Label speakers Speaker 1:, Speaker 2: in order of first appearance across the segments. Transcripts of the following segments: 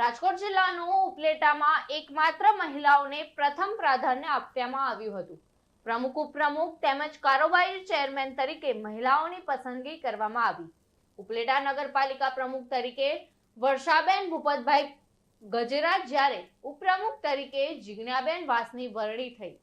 Speaker 1: રાજકોટ જિલ્લાનું ઉપલેટામાં એકમાત્ર મહિલાઓને પ્રથમ પ્રાધાન્ય આપવામાં આવ્યું હતું। પ્રમુખ ઉપપ્રમુખ તેમજ કારોબારી ચેરમેન તરીકે મહિલાઓની પસંદગી કરવામાં આવી। ઉપલેટા નગરપાલિકા પ્રમુખ તરીકે વર્ષાબેન ભૂપતભાઈ ગજેરા જ્યારે ઉપપ્રમુખ તરીકે જીજ્ઞાબેન વાસની વરણી થઈ।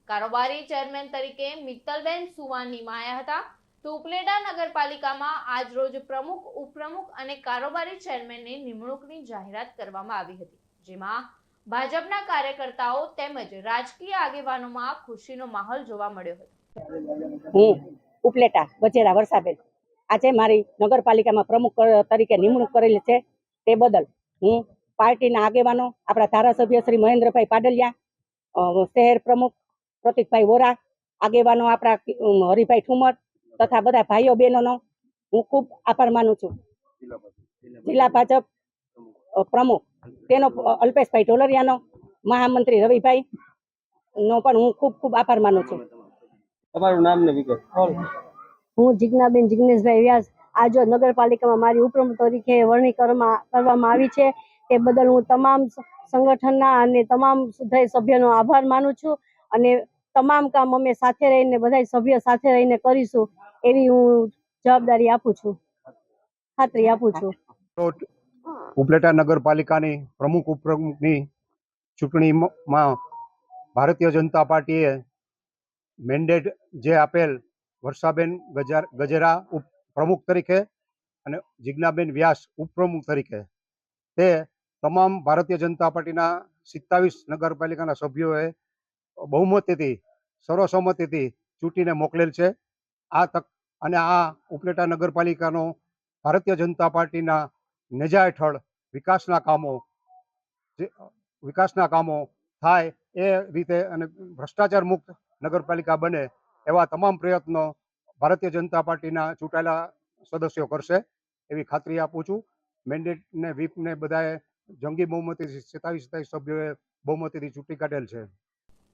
Speaker 1: કારોબારી ચેરમેન તરીકે મિત્તલબેન સુવાન નિમાયા હતા। તો ઉપલેટા નગરપાલિકામાં આજ રોજ પ્રમુખ ઉપપ્રમુખ અને કારોબારી ચેરમેનની નિમણૂકની જાહેરાત કરવામાં આવી હતી, જેમાં ભાજપના કાર્યકર્તાઓ તેમજ રાજકીય આગેવાનોમાં ખુશીનો માહોલ જોવા મળ્યો હતો।
Speaker 2: હું ઉપલેટા ગજેરા વર્ષાબેન આજે મારી નગરપાલિકામાં પ્રમુખ તરીકે નિમણૂક કરેલી છે, તે બદલ હું પાર્ટીના આગેવાનો, આપણા ધારાસભ્ય શ્રી મહેન્દ્રભાઈ પાડલિયા, શહેર પ્રમુખ પ્રતિકભાઈ વોરા, આગેવાનો આપણા હરિભાઈ ઠુમર તથા બધા ભાઈઓ બહેનોનો હું ખૂબ આભાર માનું છું। જિલ્લા ભાજપ પ્રમુખ તેનો અલ્પેશભાઈ ઢોલરિયાનો, મહામંત્રી રવિભાઈ નો પણ હું ખૂબ ખૂબ આભાર માનું છું।
Speaker 3: તમારું નામ ને વિગત?
Speaker 4: હું જીજ્ઞાબેન જિગ્નેશભાઈ વ્યાસ આજ નગરપાલિકામાં મારી ઉપપ્રમુખ તરીકે વરણી કરવામાં આવી છે, તે બદલ હું તમામ સંગઠનના અને તમામ સુધાઈ સભ્યોનો આભાર માનું છું અને તમામ કામ અમે સાથે રહીને બધા સભ્ય સાથે રહીને કરીશું એવી હું જવાબદારી આપું છું, ખાતરી આપું છું।
Speaker 5: ઉપલેટા નગરપાલિકાની પ્રમુખ ઉપપ્રમુખની ચૂંટણીમાં ભારતીય જનતા પાર્ટીએ મેન્ડેટ જે આપેલ વર્ષાબેન ગજેરા પ્રમુખ તરીકે અને જીજ્ઞાબેન વ્યાસ ઉપપ્રમુખ તરીકે, તે તમામ ભારતીય જનતા પાર્ટીના 27 નગરપાલિકાના સભ્યોએ બહુમતીથી સર્વસંમતિથી ચૂંટીને મોકલેલ છે। આ તક અને આ ઉપલેટા નગરપાલિકાનો ભારતીય જનતા પાર્ટીના નેજા હેઠળ વિકાસના કામો થાય એ રીતે અને ભ્રષ્ટાચાર મુક્ત નગરપાલિકા બને એવા તમામ પ્રયત્નો ભારતીય જનતા પાર્ટીના ચૂંટાયેલા સદસ્યો કરશે એવી ખાતરી આપું છું। મેન્ડેટને વ્હીપને બધાએ જંગી બહુમતીથી 27 સભ્યોએ બહુમતીથી ચૂંટી કાઢેલ છે।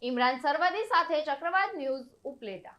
Speaker 1: ઇમરાન સરવદી સાથે ચક્રવાત ન્યૂઝ ઉપલેટા।